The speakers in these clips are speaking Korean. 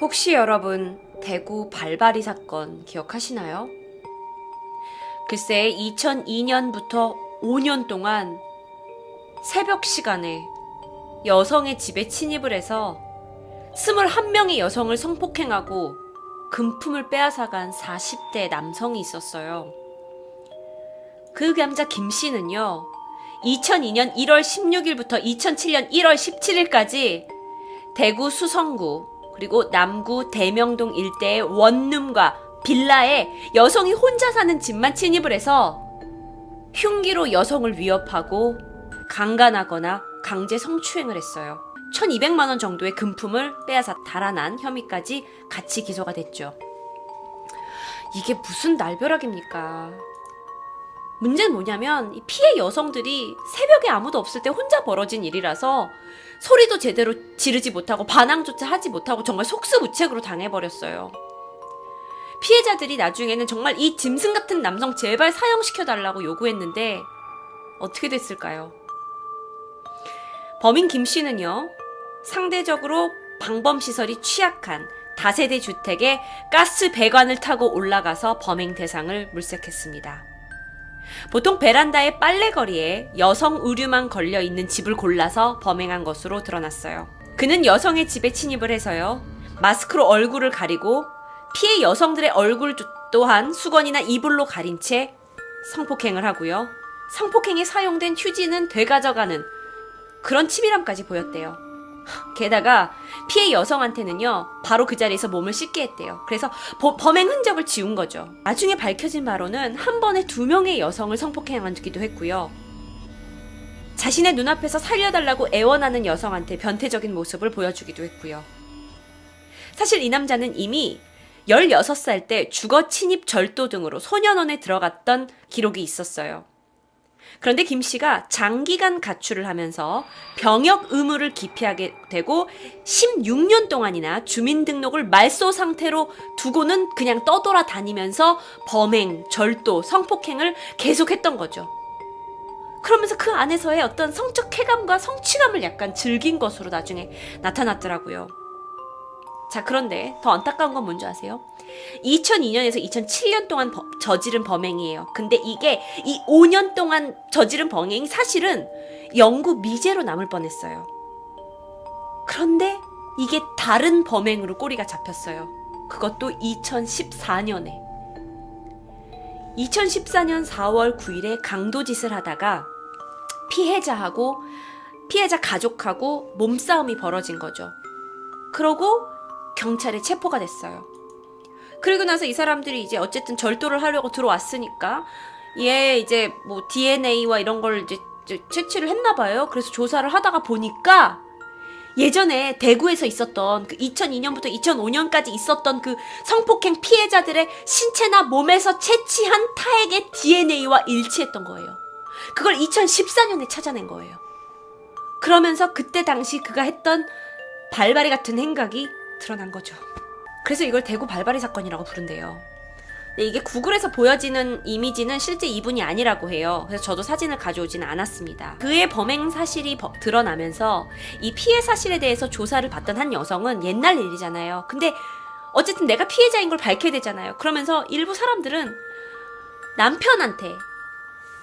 혹시 여러분 대구 발바리 사건 기억하시나요? 글쎄 2002년부터 5년 동안 새벽 시간에 여성의 집에 침입을 해서 21명의 여성을 성폭행하고 금품을 빼앗아간 40대 남성이 있었어요. 그 남자 김 씨는요, 2002년 1월 16일부터 2007년 1월 17일까지 대구 수성구 그리고 남구 대명동 일대의 원룸과 빌라에 여성이 혼자 사는 집만 침입을 해서 흉기로 여성을 위협하고 강간하거나 강제 성추행을 했어요. 1200만 원 정도의 금품을 빼앗아 달아난 혐의까지 같이 기소가 됐죠. 이게 무슨 날벼락입니까? 문제는 뭐냐면 이 피해 여성들이 새벽에 아무도 없을 때 혼자 벌어진 일이라서 소리도 제대로 지르지 못하고 반항조차 하지 못하고 정말 속수무책으로 당해버렸어요. 피해자들이 나중에는 정말 이 짐승 같은 남성 제발 사형시켜달라고 요구했는데 어떻게 됐을까요? 범인 김 씨는요, 상대적으로 방범시설이 취약한 다세대 주택에 가스 배관을 타고 올라가서 범행 대상을 물색했습니다. 보통 베란다의 빨래거리에 여성 의류만 걸려있는 집을 골라서 범행한 것으로 드러났어요. 그는 여성의 집에 침입을 해서요, 마스크로 얼굴을 가리고 피해 여성들의 얼굴 또한 수건이나 이불로 가린 채 성폭행을 하고요. 성폭행에 사용된 휴지는 되가져가는 그런 치밀함까지 보였대요. 게다가 피해 여성한테는요, 바로 그 자리에서 몸을 씻게 했대요. 그래서 범행 흔적을 지운 거죠. 나중에 밝혀진 바로는 한 번에 2명의 여성을 성폭행하기도 했고요. 자신의 눈앞에서 살려달라고 애원하는 여성한테 변태적인 모습을 보여주기도 했고요. 사실 이 남자는 이미 16살 때 주거 침입 절도 등으로 소년원에 들어갔던 기록이 있었어요. 그런데 김 씨가 장기간 가출을 하면서 병역 의무를 기피하게 되고 16년 동안이나 주민등록을 말소 상태로 두고는 그냥 떠돌아 다니면서 범행, 절도, 성폭행을 계속했던 거죠. 그러면서 그 안에서의 어떤 성적 쾌감과 성취감을 약간 즐긴 것으로 나중에 나타났더라고요. 자, 그런데 더 안타까운 건 뭔지 아세요? 2002년에서 2007년 동안 저지른 범행이에요. 근데 이게 이 5년 동안 저지른 범행이 사실은 영구 미제로 남을 뻔했어요. 그런데 이게 다른 범행으로 꼬리가 잡혔어요. 그것도 2014년에. 2014년 4월 9일에 강도짓을 하다가 피해자 가족하고 몸싸움이 벌어진 거죠. 그러고 경찰에 체포가 됐어요. 그리고 나서 이 사람들이 이제 어쨌든 절도를 하려고 들어왔으니까 얘 이제 뭐 DNA와 이런 걸 이제 채취를 했나 봐요. 그래서 조사를 하다가 보니까 예전에 대구에서 있었던 그 2002년부터 2005년까지 있었던 그 성폭행 피해자들의 신체나 몸에서 채취한 타액의 DNA와 일치했던 거예요. 그걸 2014년에 찾아낸 거예요. 그러면서 그때 당시 그가 했던 발바리 같은 행각이 드러난 거죠. 그래서 이걸 대구 발바리 사건이라고 부른대요. 근데 이게 구글에서 보여지는 이미지는 실제 이분이 아니라고 해요. 그래서 저도 사진을 가져오지는 않았습니다. 그의 범행 사실이 드러나면서 이 피해 사실에 대해서 조사를 받던 한 여성은 옛날 일이잖아요. 근데 어쨌든 내가 피해자인 걸 밝혀야 되잖아요. 그러면서 일부 사람들은 남편한테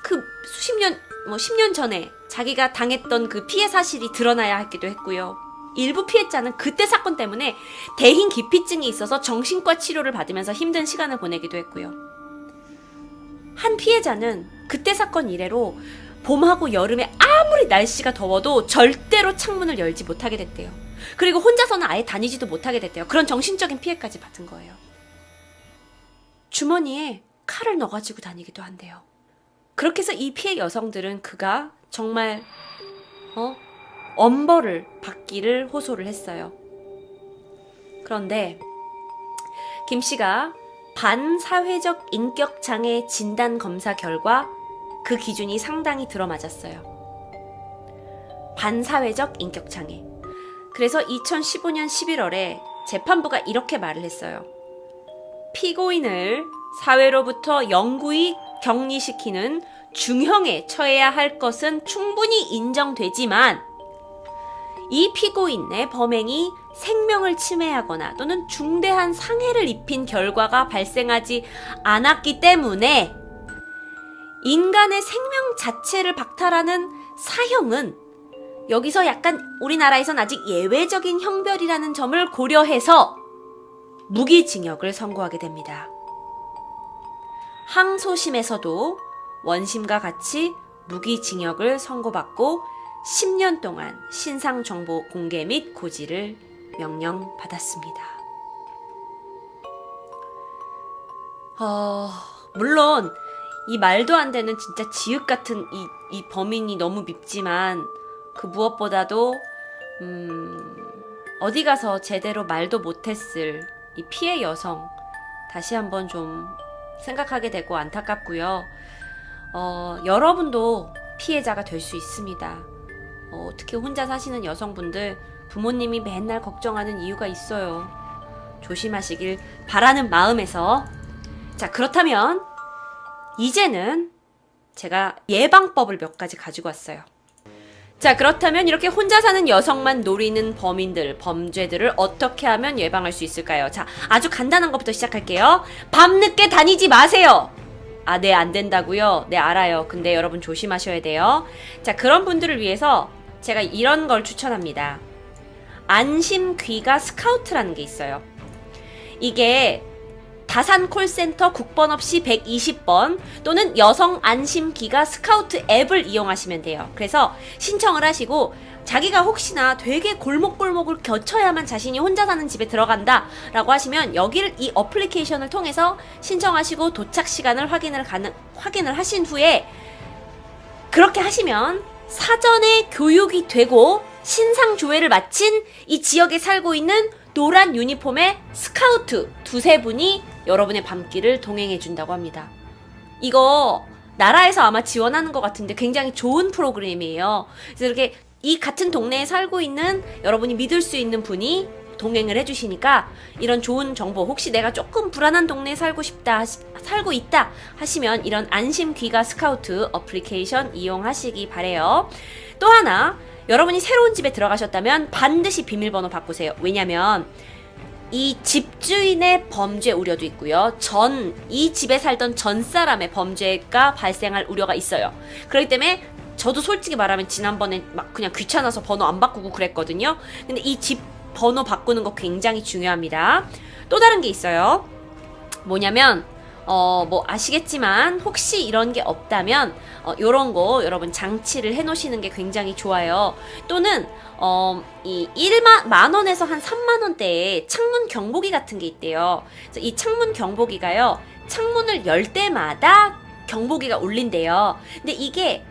그 수십 년, 10년 전에 자기가 당했던 그 피해 사실이 드러나야 하기도 했고요. 일부 피해자는 그때 사건 때문에 대인 기피증이 있어서 정신과 치료를 받으면서 힘든 시간을 보내기도 했고요. 한 피해자는 그때 사건 이래로 봄하고 여름에 아무리 날씨가 더워도 절대로 창문을 열지 못하게 됐대요. 그리고 혼자서는 아예 다니지도 못하게 됐대요. 그런 정신적인 피해까지 받은 거예요. 주머니에 칼을 넣어가지고 다니기도 한대요. 그렇게 해서 이 피해 여성들은 그가 정말 엄벌을 받기를 호소를 했어요. 그런데 김 씨가 반사회적 인격장애 진단 검사 결과 그 기준이 상당히 들어맞았어요. 반사회적 인격장애. 그래서 2015년 11월에 재판부가 이렇게 말을 했어요. 피고인을 사회로부터 영구히 격리시키는 중형에 처해야 할 것은 충분히 인정되지만 이 피고인의 범행이 생명을 침해하거나 또는 중대한 상해를 입힌 결과가 발생하지 않았기 때문에 인간의 생명 자체를 박탈하는 사형은 여기서 약간 우리나라에선 아직 예외적인 형별이라는 점을 고려해서 무기징역을 선고하게 됩니다. 항소심에서도 원심과 같이 무기징역을 선고받고 10년 동안 신상정보 공개 및 고지를 명령받았습니다. 물론 이 말도 안 되는 진짜 지읒 같은 이 범인이 너무 밉지만 그 무엇보다도 어디 가서 제대로 말도 못했을 이 피해 여성 다시 한번 좀 생각하게 되고 안타깝고요. 여러분도 피해자가 될 수 있습니다. 특히 혼자 사시는 여성분들 부모님이 맨날 걱정하는 이유가 있어요. 조심하시길 바라는 마음에서 자 그렇다면 이제는 제가 예방법을 몇 가지 가지고 왔어요. 자 그렇다면 이렇게 혼자 사는 여성만 노리는 범인들, 범죄들을 어떻게 하면 예방할 수 있을까요? 자 아주 간단한 것부터 시작할게요. 밤늦게 다니지 마세요. 네, 안 된다고요? 네, 알아요. 근데 여러분 조심하셔야 돼요. 자 그런 분들을 위해서 제가 이런 걸 추천합니다. 안심귀가 스카우트라는 게 있어요. 이게 다산 콜센터 국번 없이 120번 또는 여성 안심기가 스카우트 앱을 이용하시면 돼요. 그래서 신청을 하시고 자기가 혹시나 되게 골목골목을 거쳐야만 자신이 혼자 사는 집에 들어간다 라고 하시면 여기를 이 어플리케이션을 통해서 신청하시고 도착 시간을 확인을 하신 후에 그렇게 하시면 사전에 교육이 되고 신상 조회를 마친 이 지역에 살고 있는 노란 유니폼의 스카우트 두세 분이 여러분의 밤길을 동행해 준다고 합니다. 이거 나라에서 아마 지원하는 것 같은데 굉장히 좋은 프로그램이에요. 그래서 이렇게 이 같은 동네에 살고 있는 여러분이 믿을 수 있는 분이 동행을 해주시니까 이런 좋은 정보 혹시 내가 조금 불안한 동네에 살고 있다 하시면 이런 안심귀가 스카우트 어플리케이션 이용하시기 바래요. 또 하나 여러분이 새로운 집에 들어가셨다면 반드시 비밀번호 바꾸세요. 왜냐면 이 집주인의 범죄 우려도 있고요. 이 집에 살던 전 사람의 범죄가 발생할 우려가 있어요. 그렇기 때문에 저도 솔직히 말하면 지난번에 막 그냥 귀찮아서 번호 안 바꾸고 그랬거든요. 근데 이 집 번호 바꾸는 거 굉장히 중요합니다. 또 다른 게 있어요. 뭐냐면 뭐 아시겠지만 혹시 이런 게 없다면 요런 거 여러분 장치를 해 놓으시는 게 굉장히 좋아요. 또는 이 1만 원에서 한 3만 원대의 창문 경보기 같은 게 있대요. 그래서 이 창문 경보기가요. 창문을 열 때마다 경보기가 울린대요. 근데 이게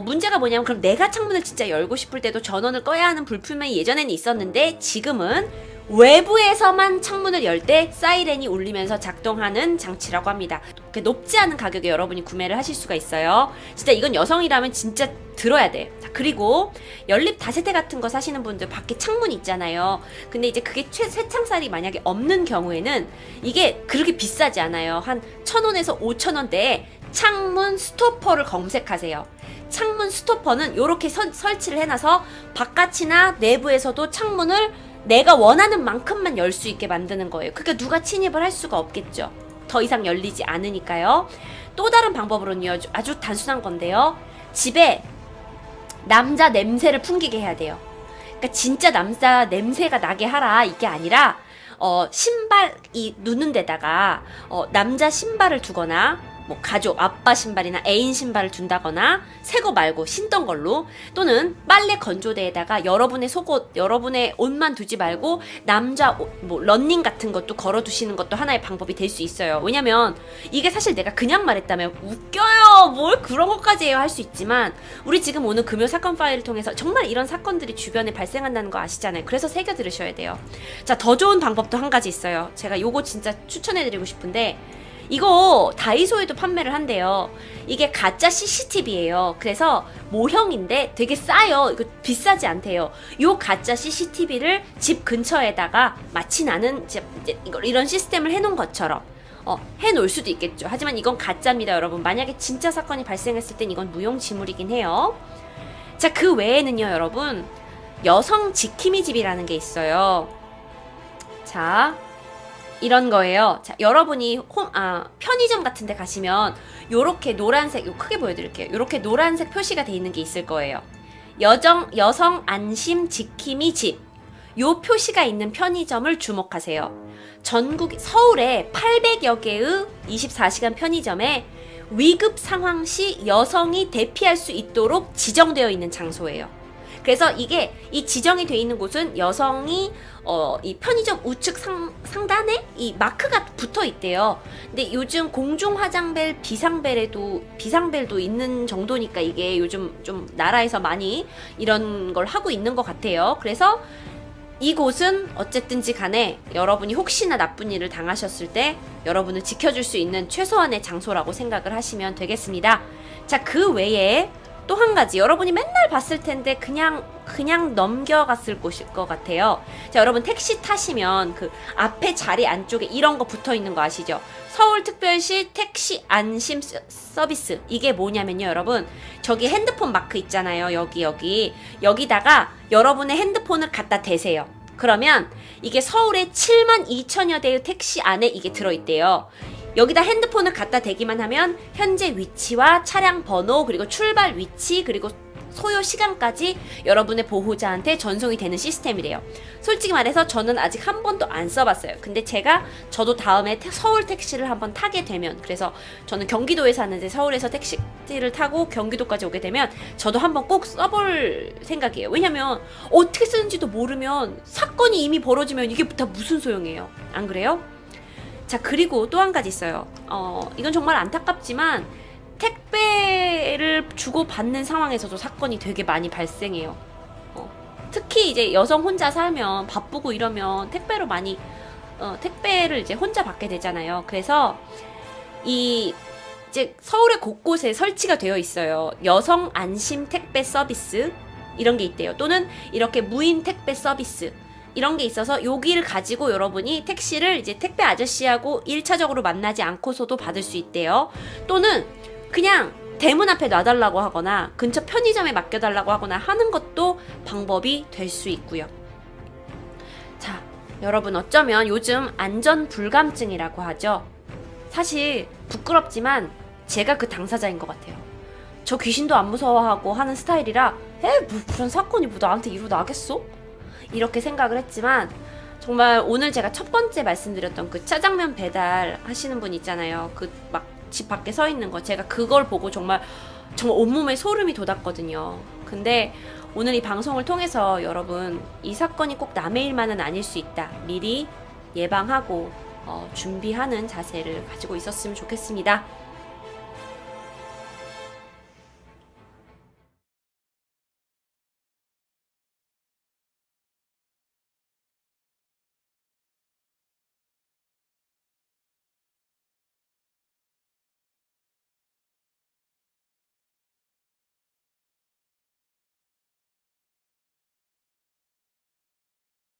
문제가 뭐냐면 그럼 내가 창문을 진짜 열고 싶을 때도 전원을 꺼야 하는 불편함이 예전에는 있었는데 지금은 외부에서만 창문을 열 때 사이렌이 울리면서 작동하는 장치라고 합니다. 높지 않은 가격에 여러분이 구매를 하실 수가 있어요. 진짜 이건 여성이라면 진짜 들어야 돼. 자, 그리고 연립 다세대 같은 거 사시는 분들 밖에 창문 있잖아요. 근데 이제 그게 쇠창살이 만약에 없는 경우에는 이게 그렇게 비싸지 않아요. 한 1,000원에서 5,000원대에 창문 스토퍼를 검색하세요. 창문 스토퍼는 이렇게 설치를 해놔서 바깥이나 내부에서도 창문을 내가 원하는 만큼만 열 수 있게 만드는 거예요. 그러니까 누가 침입을 할 수가 없겠죠. 더 이상 열리지 않으니까요. 또 다른 방법으로는요. 아주 단순한 건데요. 집에 남자 냄새를 풍기게 해야 돼요. 그러니까 진짜 남자 냄새가 나게 하라 이게 아니라 신발 누는 데다가 남자 신발을 두거나 뭐 가족 아빠 신발이나 애인 신발을 둔다거나 새 거 말고 신던 걸로 또는 빨래 건조대에다가 여러분의 속옷 여러분의 옷만 두지 말고 남자 옷, 뭐 런닝 같은 것도 걸어 두시는 것도 하나의 방법이 될 수 있어요. 왜냐면 이게 사실 내가 그냥 말했다면 웃겨요 뭘 그런 것까지 해요 할 수 있지만 우리 지금 오늘 금요 사건 파일을 통해서 정말 이런 사건들이 주변에 발생한다는 거 아시잖아요. 그래서 새겨 들으셔야 돼요. 자, 더 좋은 방법도 한 가지 있어요. 제가 요거 진짜 추천해드리고 싶은데 이거 다이소에도 판매를 한대요. 이게 가짜 CCTV예요. 그래서 모형인데 되게 싸요. 이거 비싸지 않대요. 요 가짜 CCTV를 집 근처에다가 마치 나는 이런 시스템을 해놓은 것처럼 해놓을 수도 있겠죠. 하지만 이건 가짜입니다, 여러분. 만약에 진짜 사건이 발생했을 땐 이건 무용지물이긴 해요. 자, 그 외에는요, 여러분. 여성 지킴이 집이라는 게 있어요. 자, 이런 거예요. 자, 여러분이 편의점 같은 데 가시면 요렇게 노란색, 요 크게 보여드릴게요. 요렇게 노란색 표시가 돼 있는 게 있을 거예요. 여성 안심 지킴이 집. 요 표시가 있는 편의점을 주목하세요. 서울에 800여 개의 24시간 편의점에 위급 상황 시 여성이 대피할 수 있도록 지정되어 있는 장소예요. 그래서 이 지정이 되어 있는 곳은 여성이 이 편의점 우측 상단에 이 마크가 붙어 있대요. 근데 요즘 공중 화장벨, 비상벨도 있는 정도니까 이게 요즘 좀 나라에서 많이 이런 걸 하고 있는 것 같아요. 그래서 이곳은 어쨌든지 간에 여러분이 혹시나 나쁜 일을 당하셨을 때 여러분을 지켜줄 수 있는 최소한의 장소라고 생각을 하시면 되겠습니다. 자, 그 외에 또 한 가지 여러분이 맨날 봤을 텐데 그냥 넘겨갔을 곳일 것 같아요. 자, 여러분 택시 타시면 그 앞에 자리 안쪽에 이런 거 붙어 있는 거 아시죠? 서울특별시 택시 안심 서비스. 이게 뭐냐면요, 여러분. 저기 핸드폰 마크 있잖아요. 여기다가 여러분의 핸드폰을 갖다 대세요. 그러면 이게 서울에 72,000여 대의 택시 안에 이게 들어있대요. 여기다 핸드폰을 갖다 대기만 하면 현재 위치와 차량 번호, 그리고 출발 위치, 그리고 소요 시간까지 여러분의 보호자한테 전송이 되는 시스템이래요. 솔직히 말해서 저는 아직 한 번도 안 써봤어요. 근데 저도 다음에 서울 택시를 한번 타게 되면, 그래서 저는 경기도에 사는데 서울에서 택시를 타고 경기도까지 오게 되면 저도 한번 꼭 써볼 생각이에요. 왜냐면 어떻게 쓰는지도 모르면 사건이 이미 벌어지면 이게 다 무슨 소용이에요. 안 그래요? 자, 그리고 또 한 가지 있어요. 이건 정말 안타깝지만 택배를 주고받는 상황에서도 사건이 되게 많이 발생해요. 특히 이제 여성 혼자 살면 바쁘고 이러면 택배를 이제 혼자 받게 되잖아요. 그래서 이제 서울의 곳곳에 설치가 되어 있어요. 여성 안심 택배 서비스 이런 게 있대요. 또는 이렇게 무인 택배 서비스 이런 게 있어서 여기를 가지고 여러분이 택시를 이제 택배 아저씨하고 1차적으로 만나지 않고서도 받을 수 있대요. 또는 그냥 대문 앞에 놔달라고 하거나 근처 편의점에 맡겨달라고 하거나 하는 것도 방법이 될 수 있고요. 자, 여러분 어쩌면 요즘 안전불감증이라고 하죠. 사실 부끄럽지만 제가 그 당사자인 것 같아요. 저 귀신도 안 무서워하고 하는 스타일이라 뭐 그런 사건이 뭐 나한테 일어나겠어? 이렇게 생각을 했지만 정말 오늘 제가 첫 번째 말씀드렸던 그 짜장면 배달 하시는 분 있잖아요. 그 막 집 밖에 서 있는 거, 제가 그걸 보고 정말 온몸에 소름이 돋았거든요. 근데 오늘 이 방송을 통해서 여러분, 이 사건이 꼭 남의 일만은 아닐 수 있다. 미리 예방하고 준비하는 자세를 가지고 있었으면 좋겠습니다.